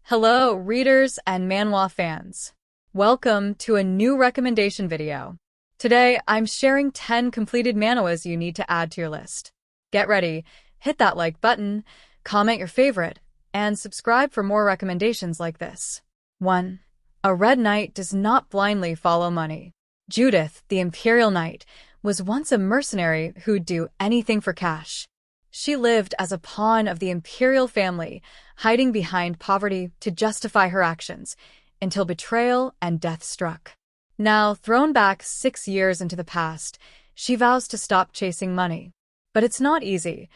Hello, readers and manhwa fans. Welcome to a new recommendation video. Today, I'm sharing 10 completed manhwas you need to add to your list. Get ready, hit that like button, comment your favorite, and subscribe for more recommendations like this. 1. A red knight does not blindly follow money. Judith, the imperial knight, was once a mercenary who'd do anything for cash. She lived as a pawn of the imperial family, hiding behind poverty to justify her actions, until betrayal and death struck. Now, thrown back 6 years into the past, she vows to stop chasing money. But it's not easy.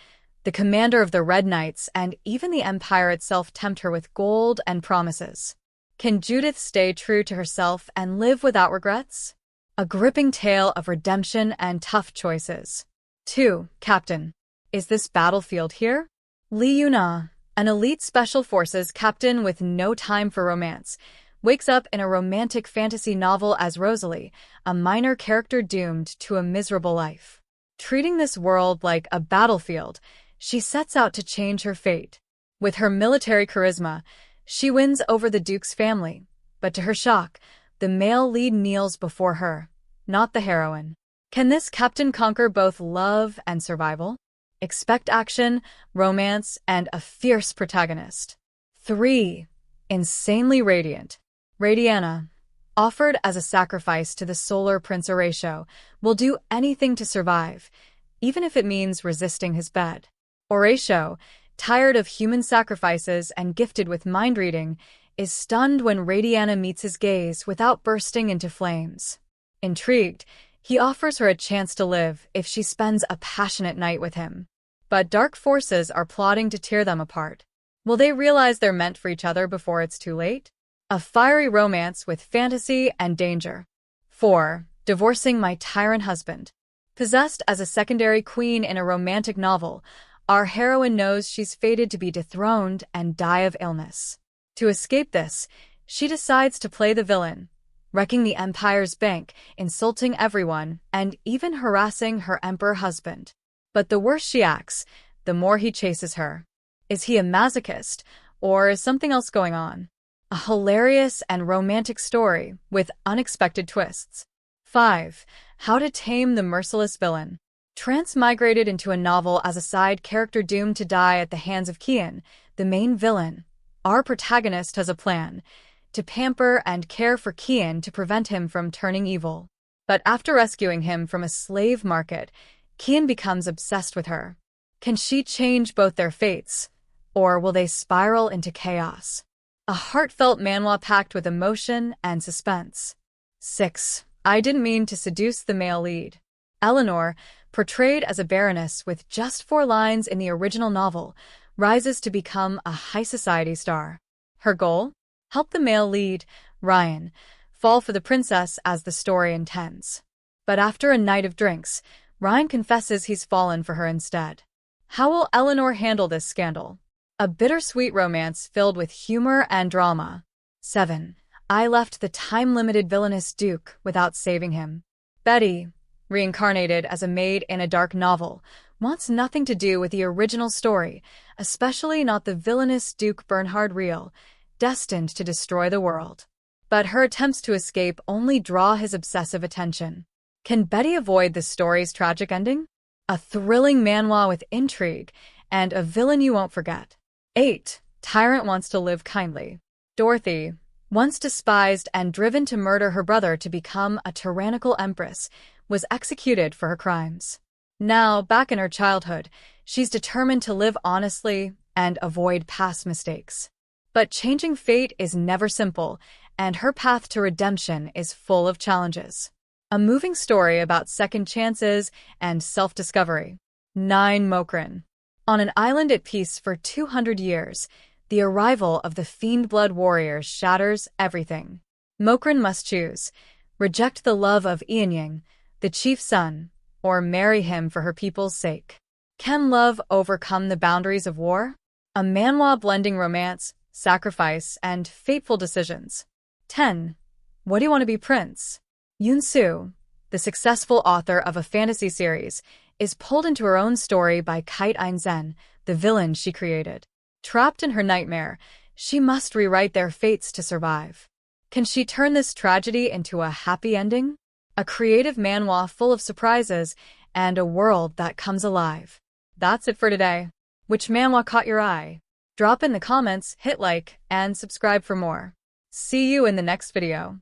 The commander of the Red Knights and even the Empire itself tempt her with gold and promises. Can Judith stay true to herself and live without regrets? A gripping tale of redemption and tough choices. 2. Captain. Is this battlefield here? Lee Yuna, an elite special forces captain with no time for romance, wakes up in a romantic fantasy novel as Rosalie, a minor character doomed to a miserable life. Treating this world like a battlefield, she sets out to change her fate. With her military charisma, she wins over the Duke's family, but to her shock, the male lead kneels before her, not the heroine. Can this captain conquer both love and survival? Expect action, romance, and a fierce protagonist. 3. Insanely radiant. Radiana, offered as a sacrifice to the solar prince Horatio, will do anything to survive, even if it means resisting his bed. Horatio, tired of human sacrifices and gifted with mind reading, is stunned when Radiana meets his gaze without bursting into flames. Intrigued, he offers her a chance to live if she spends a passionate night with him. But dark forces are plotting to tear them apart. Will they realize they're meant for each other before it's too late? A fiery romance with fantasy and danger. 4. Divorcing my tyrant husband. Possessed as a secondary queen in a romantic novel, our heroine knows she's fated to be dethroned and die of illness. To escape this, she decides to play the villain, wrecking the Empire's bank, insulting everyone, and even harassing her emperor husband. But the worse she acts, the more he chases her. Is he a masochist, or is something else going on? A hilarious and romantic story with unexpected twists. 5. How to Tame the Merciless Villain. Transmigrated into a novel as a side character doomed to die at the hands of Kian, the main villain, our protagonist has a plan to pamper and care for Kian to prevent him from turning evil. But after rescuing him from a slave market, Kian becomes obsessed with her. Can she change both their fates, or will they spiral into chaos? A heartfelt manhwa packed with emotion and suspense. 6. I didn't mean to seduce the male lead. Eleanor, portrayed as a baroness with just 4 lines in the original novel, rises to become a high society star. Her goal? Help the male lead, Ryan, fall for the princess as the story intends. But after a night of drinks, Ryan confesses he's fallen for her instead. How will Eleanor handle this scandal? A bittersweet romance filled with humor and drama. 7. I left the time-limited villainous Duke without saving him. Betty, reincarnated as a maid in a dark novel, wants nothing to do with the original story, especially not the villainous Duke Bernhard Riehl, destined to destroy the world. But her attempts to escape only draw his obsessive attention. Can Betty avoid the story's tragic ending? A thrilling manhwa with intrigue and a villain you won't forget. 8. Tyrant wants to live kindly. Dorothy, once despised and driven to murder her brother to become a tyrannical empress, was executed for her crimes. Now, back in her childhood, she's determined to live honestly and avoid past mistakes. But changing fate is never simple, and her path to redemption is full of challenges. A moving story about second chances and self-discovery. 9. Mokrin. On an island at peace for 200 years, the arrival of the fiend-blood warriors shatters everything. Mokrin must choose: reject the love of Ianyang, the chief's son, or marry him for her people's sake. Can love overcome the boundaries of war? A manhwa blending romance, sacrifice, and fateful decisions. 10. What do you want to be, Prince? Yoon-soo, the successful author of a fantasy series, is pulled into her own story by Kite Ein-zen, the villain she created. Trapped in her nightmare, she must rewrite their fates to survive. Can she turn this tragedy into a happy ending? A creative manhwa full of surprises and a world that comes alive. That's it for today. Which manhwa caught your eye? Drop in the comments, hit like, and subscribe for more. See you in the next video.